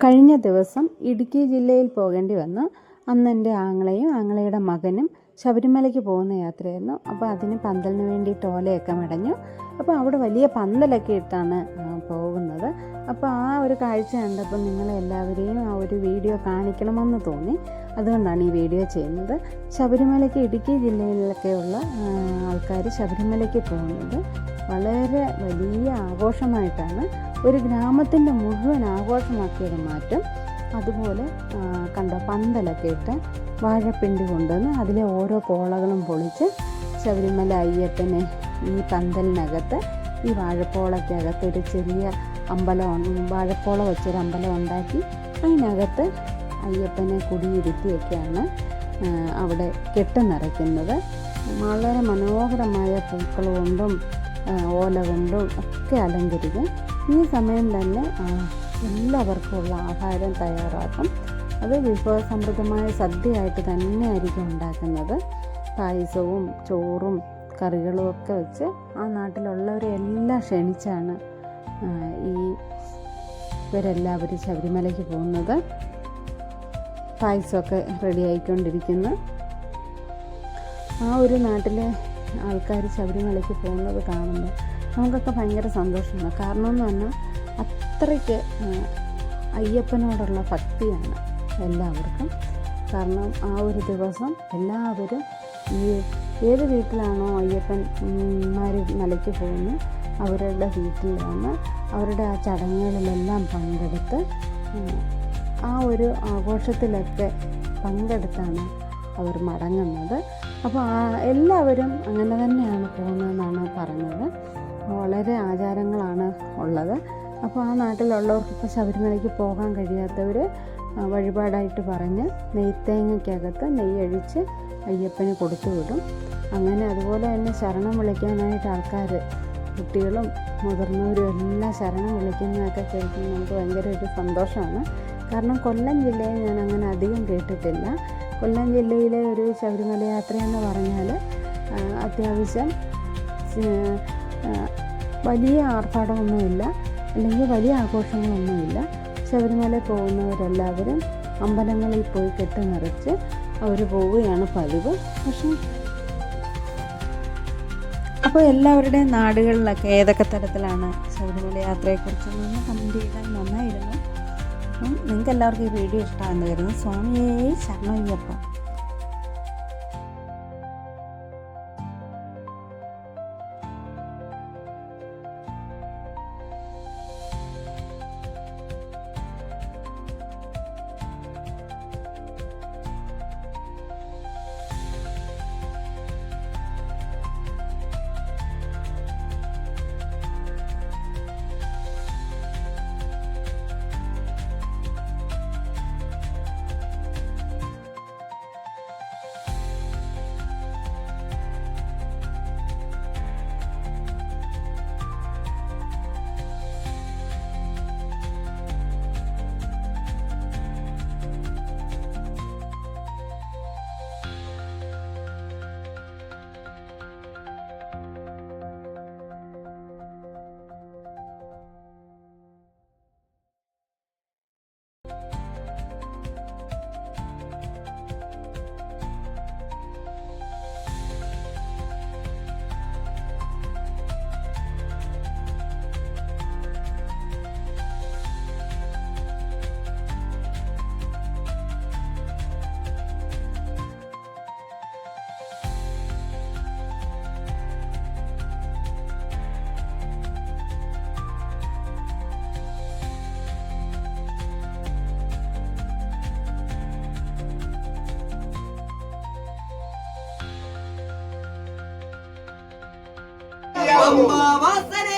കഴിഞ്ഞ ദിവസം ഇടുക്കി ജില്ലയിൽ പോകേണ്ടി വന്നു. അന്ന് എൻ്റെ ആങ്ങളെയും ആങ്ങളയുടെ മകനും ശബരിമലയ്ക്ക് പോകുന്ന യാത്രയായിരുന്നു. അപ്പോൾ അതിന് പന്തലിന് വേണ്ടിയിട്ട് ഓലയൊക്കെ മെടഞ്ഞു. അപ്പോൾ അവിടെ വലിയ പന്തലൊക്കെ ഇട്ടാണ് പോകുന്നത്. അപ്പോൾ ആ ഒരു കാഴ്ച കണ്ടപ്പോൾ നിങ്ങളെല്ലാവരെയും ആ ഒരു വീഡിയോ കാണിക്കണമെന്ന് തോന്നി. അതുകൊണ്ടാണ് ഈ വീഡിയോ ചെയ്യുന്നത്. ശബരിമലയ്ക്ക് ഇടുക്കി ജില്ലയിലൊക്കെയുള്ള ആൾക്കാർ ശബരിമലയ്ക്ക് പോകുന്നത് വളരെ വലിയ ആഘോഷമായിട്ടാണ്. ഒരു ഗ്രാമത്തിൻ്റെ മുഴുവൻ ആഘോഷമാക്കിയത് മാറ്റും. അതുപോലെ കണ്ടോ, പന്തലൊക്കെ ഇട്ട് വാഴപ്പിണ്ടി കൊണ്ടുവന്ന് അതിലെ ഓരോ പോളകളും പൊളിച്ച് ശബരിമല അയ്യപ്പനെ ഈ പന്തലിനകത്ത് ഈ വാഴപ്പോളയ്ക്കകത്ത് ഒരു ചെറിയ അമ്പലം, വാഴപ്പോള വെച്ചൊരു അമ്പലം ഉണ്ടാക്കി അതിനകത്ത് അയ്യപ്പനെ കുടിയിരുത്തിയൊക്കെയാണ് അവിടെ കെട്ട് നിറയ്ക്കുന്നത്. വളരെ മനോഹരമായ പൂക്കൾ കൊണ്ടും ഓല കൊണ്ടും ഒക്കെ അലങ്കരിക്കും. ഈ സമയം തന്നെ എല്ലാവർക്കുമുള്ള ആഹാരം തയ്യാറാക്കും. അത് വിഭവസമൃദ്ധമായ സദ്യയായിട്ട് തന്നെയായിരിക്കും ഉണ്ടാക്കുന്നത്. പായസവും ചോറും കറികളും ഒക്കെ വെച്ച് ആ നാട്ടിലുള്ളവരെ എല്ലാം ക്ഷണിച്ചാണ് ഇവരെല്ലാവരും ശബരിമലയ്ക്ക് പോകുന്നത്. പായസമൊക്കെ റെഡി ആയിക്കൊണ്ടിരിക്കുന്നു. ആ ഒരു നാട്ടിലെ ആൾക്കാർ ശബരിമലയ്ക്ക് പോകുന്നത് കാണുമ്പോൾ നമുക്കൊക്കെ ഭയങ്കര സന്തോഷമാണ്. കാരണം എന്ന് പറഞ്ഞാൽ അത്രയ്ക്ക് അയ്യപ്പനോടുള്ള ഭക്തിയാണ് എല്ലാവർക്കും. കാരണം ആ ഒരു ദിവസം എല്ലാവരും ഏത് വീട്ടിലാണോ അയ്യപ്പന്മാർ മലയ്ക്ക് പോകുന്നത് അവരുടെ വീട്ടിൽ വന്ന് അവരുടെ ആ ചടങ്ങുകളിലെല്ലാം പങ്കെടുത്ത് ആ ഒരു ആഘോഷത്തിലൊക്കെ പങ്കെടുത്താണ് അവർ മടങ്ങുന്നത്. അപ്പോൾ എല്ലാവരും അങ്ങനെ തന്നെയാണ് പോകുന്നതെന്നാണ് പറഞ്ഞത്. വളരെ ആചാരങ്ങളാണ് ഉള്ളത്. അപ്പോൾ ആ നാട്ടിലുള്ളവർക്കിപ്പോൾ ശബരിമലയ്ക്ക് പോകാൻ കഴിയാത്തവർ വഴിപാടായിട്ട് പറഞ്ഞ് നെയ്ത്തേങ്ങയ്ക്കകത്ത് നെയ്യൊഴിച്ച് അയ്യപ്പന് കൊടുത്തു വിടും. അങ്ങനെ അതുപോലെ തന്നെ ശരണം വിളിക്കാനായിട്ട് ആൾക്കാർ, കുട്ടികളും മുതിർന്നവരും എല്ലാം ശരണം വിളിക്കുന്നതൊക്കെ കേൾക്കുമ്പോൾ നമുക്ക് ഭയങ്കര ഒരു സന്തോഷമാണ്. കാരണം കൊല്ലം ജില്ലയിൽ ഞാൻ അങ്ങനെ അധികം കേട്ടിട്ടില്ല. കൊല്ലം ജില്ലയിലെ ഒരു ശബരിമല യാത്രയെന്ന് പറഞ്ഞാൽ അത്യാവശ്യം വലിയ ആർഭാടമൊന്നുമില്ല, അല്ലെങ്കിൽ വലിയ ആഘോഷങ്ങളൊന്നുമില്ല. ശബരിമല പോകുന്നവരെല്ലാവരും അമ്പലങ്ങളിൽ പോയി കെട്ട് നിറച്ച് അവർ പോവുകയാണ് പതിവ്. പക്ഷേ അപ്പോൾ എല്ലാവരുടെയും നാടുകളിലൊക്കെ ഏതൊക്കെ തരത്തിലാണ് ശബരിമല യാത്രയെക്കുറിച്ചൊന്ന് കമൻറ്റ് ചെയ്താൽ നന്നായിരുന്നു. അപ്പം നിങ്ങൾക്ക് എല്ലാവർക്കും ഈ വീഡിയോ ഇഷ്ടമാണെന്ന് കരുതുന്നു. സ്വാമിയേ ശരണയ്യപ്പ. അമ്മാവാസന